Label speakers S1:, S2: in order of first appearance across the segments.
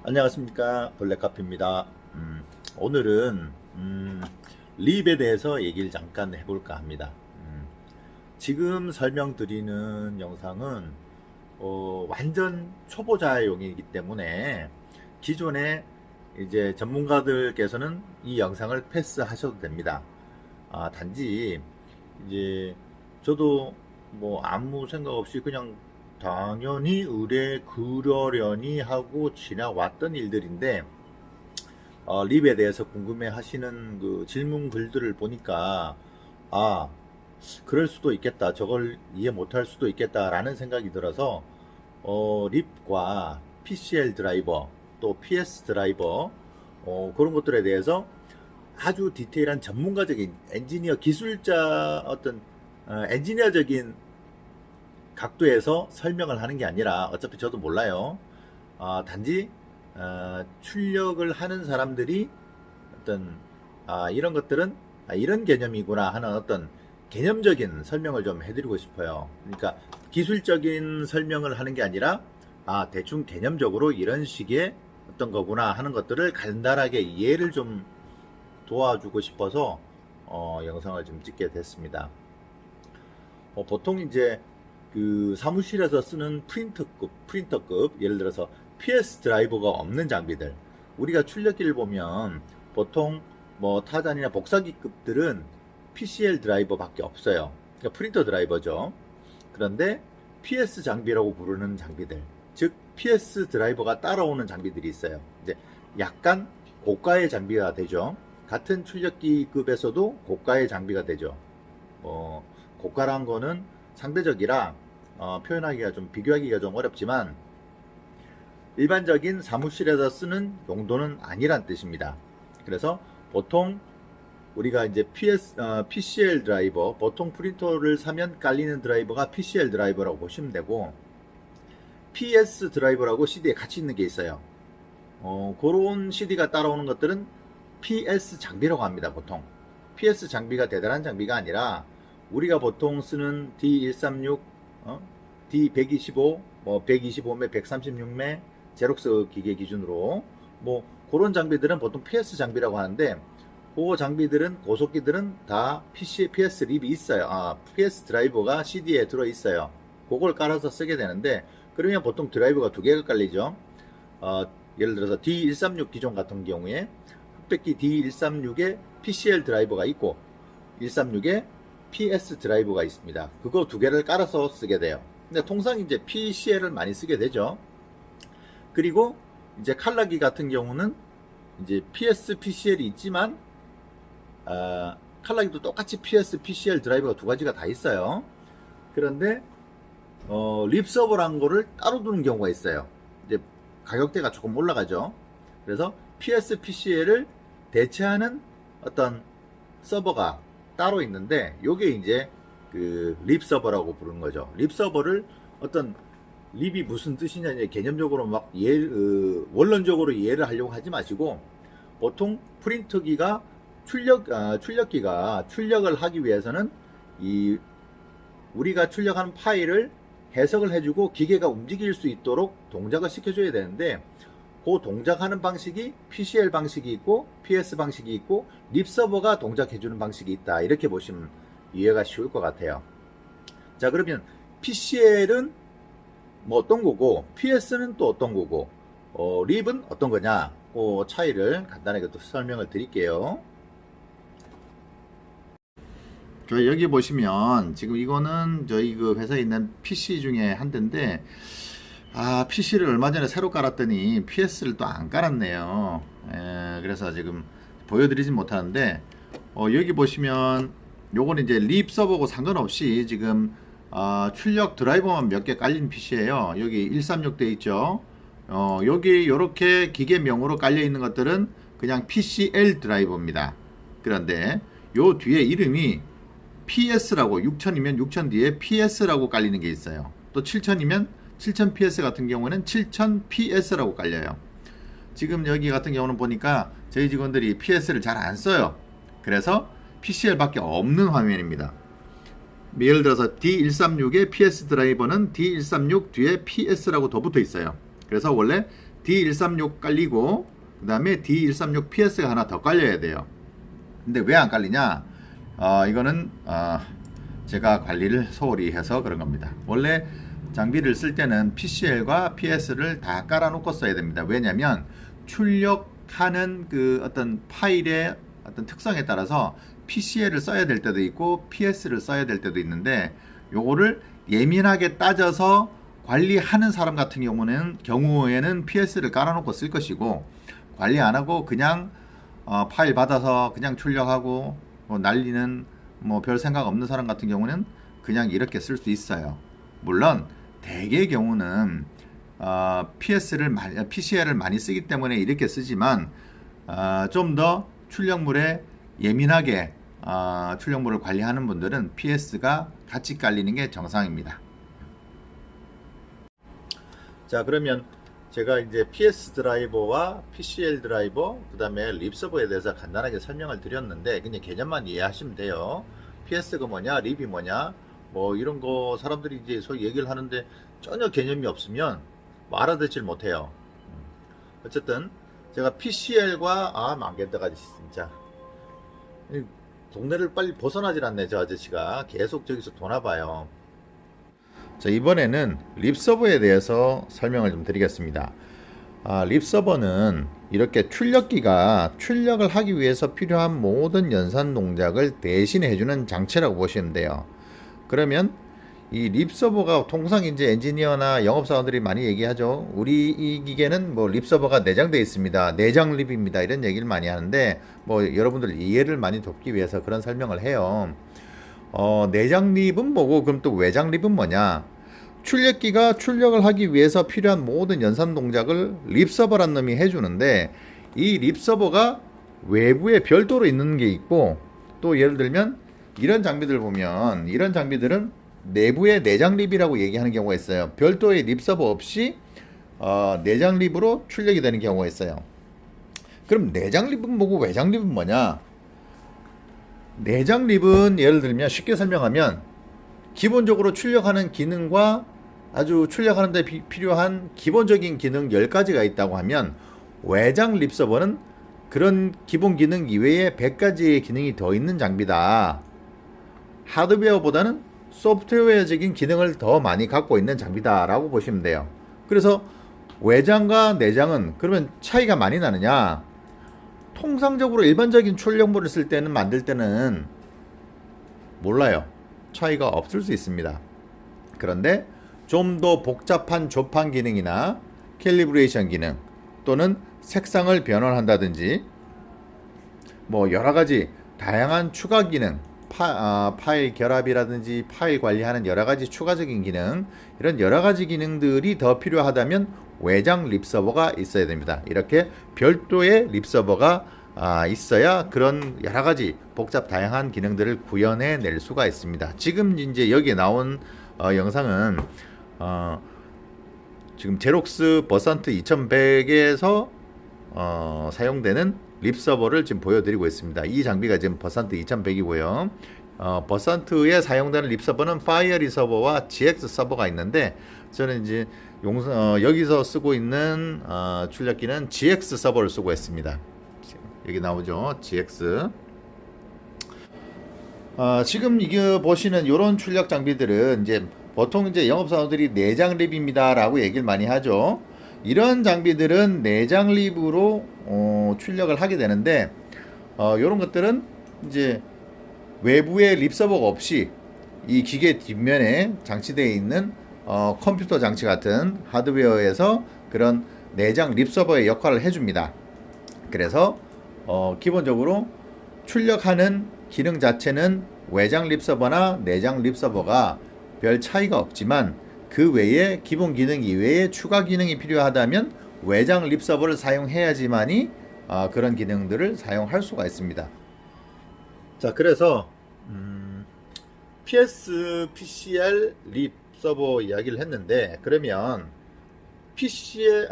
S1: 안녕하십니까, 블랙카피입니다. 오늘은 립에 대해서 얘기를 잠깐 해볼까 합니다. 지금 설명드리는 영상은 완전 초보자용이기 때문에 기존에 이제 전문가들께서는 이 영상을 패스하셔도 됩니다. 단지 이제 저도 뭐 아무 생각 없이 그냥 당연히 의뢰 그러려니 하고 지나왔던 일들인데, 립에 대해서 궁금해 하시는 그 질문 글들을 보니까 아 그럴 수도 있겠다, 저걸 이해 못할 수도 있겠다라는 생각이 들어서 립과 PCL 드라이버 또 PS 드라이버 그런 것들에 대해서 아주 디테일한 전문가적인 엔지니어 기술자 어떤 엔지니어적인 각도에서 설명을 하는 게 아니라, 어차피 저도 몰라요. 단지 출력을 하는 사람들이 어떤 이런 것들은 이런 개념이구나 하는 어떤 개념적인 설명을 좀 해드리고 싶어요. 그러니까 기술적인 설명을 하는 게 아니라 대충 개념적으로 이런 식의 어떤 거구나 하는 것들을 간단하게 이해를 좀 도와주고 싶어서 영상을 좀 찍게 됐습니다. 보통 이제 그 사무실에서 쓰는 프린터급, 예를 들어서 PS 드라이버가 없는 장비들, 우리가 출력기를 보면 보통 뭐 타잔이나 복사기급들은 PCL 드라이버밖에 없어요. 그러니까 프린터 드라이버죠. 그런데 PS 장비라고 부르는 장비들, 즉 PS 드라이버가 따라오는 장비들이 있어요. 이제 약간 고가의 장비가 되죠. 같은 출력기급에서도 고가의 장비가 되죠. 고가란 거는 상대적이라 표현하기가 좀, 비교하기가 좀 어렵지만 일반적인 사무실에서 쓰는 용도는 아니란 뜻입니다. 그래서 보통 우리가 이제 PCL 드라이버, 보통 프린터를 사면 깔리는 드라이버가 PCL 드라이버라고 보시면 되고, PS 드라이버라고 CD에 같이 있는 게 있어요. 그런 CD가 따라오는 것들은 PS 장비라고 합니다. 보통 PS 장비가 대단한 장비가 아니라 우리가 보통 쓰는 D136, D125, 뭐 125매, 136매 제록스 기계 기준으로 뭐 그런 장비들은 보통 PS 장비라고 하는데, 그 장비들은, 고속기들은 다 PS 립이 있어요. PS 드라이버가 CD에 들어 있어요. 그걸 깔아서 쓰게 되는데, 그러면 보통 드라이버가 두 개가 깔리죠. 예를 들어서 D136 기종 같은 경우에 흑백기 D136에 PCL 드라이버가 있고 136에 PS 드라이버가 있습니다. 그거 두 개를 깔아서 쓰게 돼요. 근데 통상 이제 PCL을 많이 쓰게 되죠. 그리고 이제 칼라기 같은 경우는 이제 PS, PCL이 있지만 칼라기도 똑같이 PS, PCL 드라이버가 두 가지가 다 있어요. 그런데 립 서버란 거를 따로 두는 경우가 있어요. 이제 가격대가 조금 올라가죠. 그래서 PS, PCL을 대체하는 어떤 서버가 따로 있는데, 요게 이제 그 립 서버라고 부르는 거죠. 립 서버를 어떤 립이 무슨 뜻이냐 개념적으로 막 원론적으로 이해를 하려고 하지 마시고, 보통 프린터기가 출력기가 출력을 하기 위해서는 우리가 출력하는 파일을 해석을 해주고 기계가 움직일 수 있도록 동작을 시켜줘야 되는데, 그 동작하는 방식이 PCL 방식이 있고 PS 방식이 있고 립 서버가 동작해주는 방식이 있다, 이렇게 보시면 이해가 쉬울 것 같아요. 자, 그러면 PCL은 뭐 어떤 거고 PS는 또 어떤 거고 립은 어떤 거냐, 그 차이를 간단하게 또 설명을 드릴게요. 여기 보시면 지금 이거는 저희 그 회사에 있는 PC 중에 한 대인데, PC를 얼마 전에 새로 깔았더니 PS를 또 안 깔았네요. 그래서 지금 보여드리진 못하는데, 여기 보시면 요건 이제 립 서버고 상관없이 지금 출력 드라이버만 몇 개 깔린 PC예요. 여기 136 돼 있죠. 여기 요렇게 기계명으로 깔려 있는 것들은 그냥 PCL 드라이버입니다. 그런데 요 뒤에 이름이 PS라고, 6000이면 6000 뒤에 PS라고 깔리는 게 있어요. 또 7000이면 7000 PS 같은 경우는 7000 PS라고 깔려요. 지금 여기 같은 경우는 보니까 저희 직원들이 PS를 잘 안 써요. 그래서 PCL 밖에 없는 화면입니다. 예를 들어서 D136의 PS 드라이버는 D136 뒤에 PS라고 더 붙어 있어요. 그래서 원래 D136 깔리고 그 다음에 D136PS가 하나 더 깔려야 돼요. 근데 왜 안 깔리냐? 이거는 제가 관리를 소홀히 해서 그런 겁니다. 원래 장비를 쓸 때는 PCL과 PS를 다 깔아놓고 써야 됩니다. 왜냐하면 출력하는 그 어떤 파일의 어떤 특성에 따라서 PCL을 써야 될 때도 있고 PS를 써야 될 때도 있는데, 요거를 예민하게 따져서 관리하는 사람 같은 경우에는 PS를 깔아놓고 쓸 것이고, 관리 안 하고 그냥 파일 받아서 그냥 출력하고 날리는 별 생각 없는 사람 같은 경우는 그냥 이렇게 쓸 수 있어요. 물론 대개의 경우는 PCL을 많이 쓰기 때문에 이렇게 쓰지만, 좀 더 출력물에 예민하게 출력물을 관리하는 분들은 PS가 같이 깔리는 게 정상입니다. 자, 그러면 제가 이제 PS 드라이버와 PCL 드라이버, 그 다음에 립 서버에 대해서 간단하게 설명을 드렸는데, 그냥 개념만 이해하시면 돼요. PS가 뭐냐, 립이 뭐냐, 이런 거 사람들이 이제 소위 얘기를 하는데 전혀 개념이 없으면 알아듣질 못해요. 어쨌든 제가 PCL과 망겠다가 진짜 동네를 빨리 벗어나질 않네, 저 아저씨가 계속 저기서 도나봐요. 자, 이번에는 립 서버에 대해서 설명을 좀 드리겠습니다. 립 서버는 이렇게 출력기가 출력을 하기 위해서 필요한 모든 연산 동작을 대신해 해주는 장치라고 보시면 돼요. 그러면 이 립 서버가 통상 이제 엔지니어나 영업사원들이 많이 얘기하죠. 우리 이 기계는 립 서버가 내장되어 있습니다. 내장 립입니다. 이런 얘기를 많이 하는데, 여러분들 이해를 많이 돕기 위해서 그런 설명을 해요. 내장 립은 뭐고, 그럼 또 외장 립은 뭐냐? 출력기가 출력을 하기 위해서 필요한 모든 연산 동작을 립 서버란 놈이 해주는데, 이 립 서버가 외부에 별도로 있는 게 있고, 또 예를 들면 이런 장비들 보면, 이런 장비들은 내부의 내장 립이라고 얘기하는 경우가 있어요. 별도의 립 서버 없이 내장 립으로 출력이 되는 경우가 있어요. 그럼 내장 립은 뭐고 외장 립은 뭐냐? 내장 립은 예를 들면 쉽게 설명하면 기본적으로 출력하는 기능과 아주 출력하는 데 필요한 기본적인 기능 10가지가 있다고 하면, 외장 립 서버는 그런 기본 기능 이외에 100가지의 기능이 더 있는 장비다. 하드웨어보다는 소프트웨어적인 기능을 더 많이 갖고 있는 장비다 라고 보시면 돼요. 그래서 외장과 내장은 그러면 차이가 많이 나느냐? 통상적으로 일반적인 출력물을 쓸 때는, 만들 때는 몰라요. 차이가 없을 수 있습니다. 그런데 좀 더 복잡한 조판 기능이나 캘리브레이션 기능, 또는 색상을 변환한다든지 여러가지 다양한 추가 기능, 파일 결합이라든지 파일 관리하는 여러가지 추가적인 기능, 이런 여러가지 기능들이 더 필요하다면 외장 립 서버가 있어야 됩니다. 이렇게 별도의 립 서버가 있어야 그런 여러가지 복잡 다양한 기능들을 구현해 낼 수가 있습니다. 지금 이제 여기에 나온 영상은 지금 제록스 버산트 2100에서 사용되는 립 서버를 지금 보여드리고 있습니다. 이 장비가 지금 버산트 2100이고요. 버산트에 사용되는 립 서버는 파이어리 서버와 GX 서버가 있는데, 저는 이제 여기서 쓰고 있는 출력기는 GX 서버를 쓰고 있습니다. 여기 나오죠, GX. 지금 이거 보시는 이런 출력 장비들은 이제 보통 이제 영업사원들이 내장 립입니다 라고 얘기를 많이 하죠. 이런 장비들은 내장 립으로 출력을 하게 되는데, 이런 것들은 이제 외부의 립 서버가 없이 이 기계 뒷면에 장치되어 있는 컴퓨터 장치 같은 하드웨어에서 그런 내장 립 서버의 역할을 해줍니다. 그래서 기본적으로 출력하는 기능 자체는 외장 립 서버나 내장 립 서버가 별 차이가 없지만, 그 외에 기본 기능 이외에 추가 기능이 필요하다면 외장 립 서버를 사용해야지만이 그런 기능들을 사용할 수가 있습니다. 자, 그래서 PS, PCL 립 서버 이야기를 했는데, 그러면 PCL,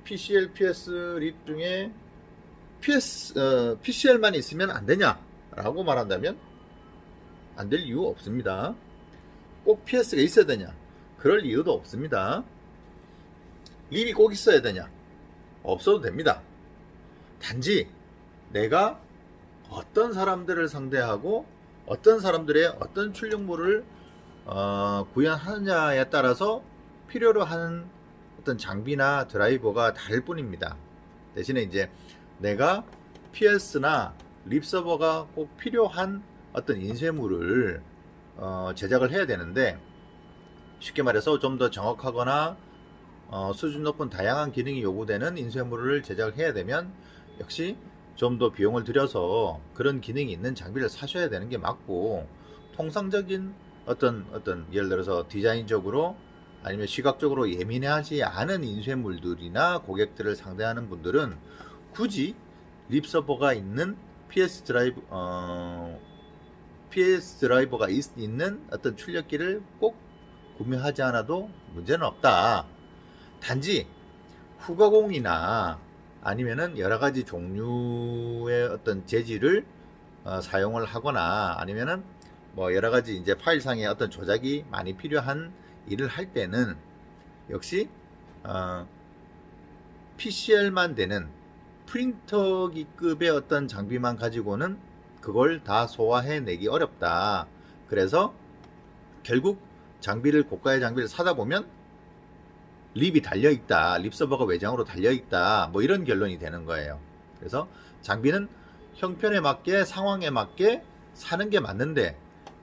S1: PS 립 중에 PCL만 있으면 안 되냐? 라고 말한다면 안 될 이유 없습니다. 꼭 PS가 있어야 되냐? 그럴 이유도 없습니다. 립이 꼭 있어야 되냐? 없어도 됩니다. 단지 내가 어떤 사람들을 상대하고 어떤 사람들의 어떤 출력물을 구현하느냐에 따라서 필요로 하는 어떤 장비나 드라이버가 다를 뿐입니다. 대신에 이제 내가 PS나 립서버가 꼭 필요한 어떤 인쇄물을 제작을 해야 되는데, 쉽게 말해서 좀 더 정확하거나 수준 높은 다양한 기능이 요구되는 인쇄물을 제작을 해야 되면 역시 좀 더 비용을 들여서 그런 기능이 있는 장비를 사셔야 되는 게 맞고, 통상적인 어떤 예를 들어서 디자인적으로 아니면 시각적으로 예민하지 않은 인쇄물들이나 고객들을 상대하는 분들은 굳이 립서버가 있는 PS 드라이버가 있는 어떤 출력기를 꼭 구매하지 않아도 문제는 없다. 단지 후가공이나 아니면은 여러 가지 종류의 어떤 재질을 사용을 하거나, 아니면은 뭐 여러 가지 이제 파일상의 어떤 조작이 많이 필요한 일을 할 때는 역시 PCL만 되는 프린터기급의 어떤 장비만 가지고는 그걸 다 소화해내기 어렵다. 그래서 결국 고가의 장비를 사다 보면 립이 달려있다, 립서버가 외장으로 달려있다, 뭐 이런 결론이 되는 거예요. 그래서 장비는 형편에 맞게 상황에 맞게 사는 게 맞는데,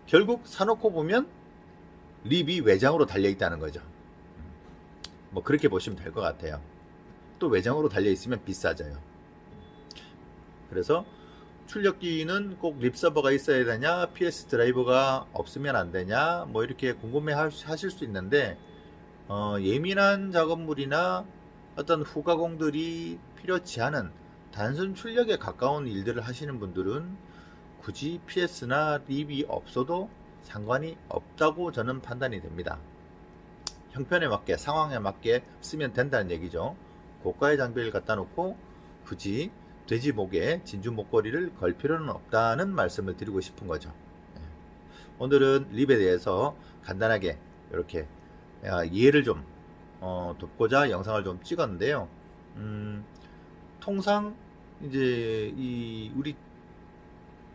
S1: 결국 사놓고 보면 립이 외장으로 달려있다는 거죠. 뭐 그렇게 보시면 될 것 같아요. 또 외장으로 달려있으면 비싸져요. 그래서 출력기는 꼭 립서버가 있어야 되냐, PS 드라이버가 없으면 안 되냐, 뭐 이렇게 궁금해 하실 수 있는데, 예민한 작업물이나 어떤 후가공들이 필요치 않은 단순 출력에 가까운 일들을 하시는 분들은 굳이 PS나 립이 없어도 상관이 없다고 저는 판단이 됩니다. 형편에 맞게 상황에 맞게 쓰면 된다는 얘기죠. 고가의 장비를 갖다 놓고 굳이 돼지 목에 진주 목걸이를 걸 필요는 없다는 말씀을 드리고 싶은 거죠. 오늘은 립에 대해서 간단하게 이렇게 이해를 좀 돕고자 영상을 좀 찍었는데요. 통상 이제 우리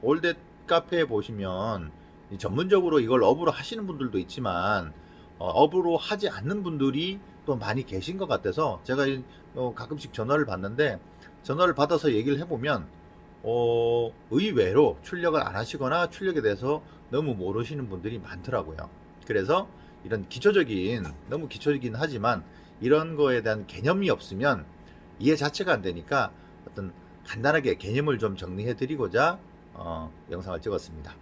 S1: 올댓 카페에 보시면 전문적으로 이걸 업으로 하시는 분들도 있지만 업으로 하지 않는 분들이 또 많이 계신 것 같아서 제가 가끔씩 전화를 받는데, 전화를 받아서 얘기를 해보면 의외로 출력을 안 하시거나 출력에 대해서 너무 모르시는 분들이 많더라고요. 그래서 이런 너무 기초적이긴 하지만 이런 거에 대한 개념이 없으면 이해 자체가 안 되니까 어떤 간단하게 개념을 좀 정리해 드리고자 영상을 찍었습니다.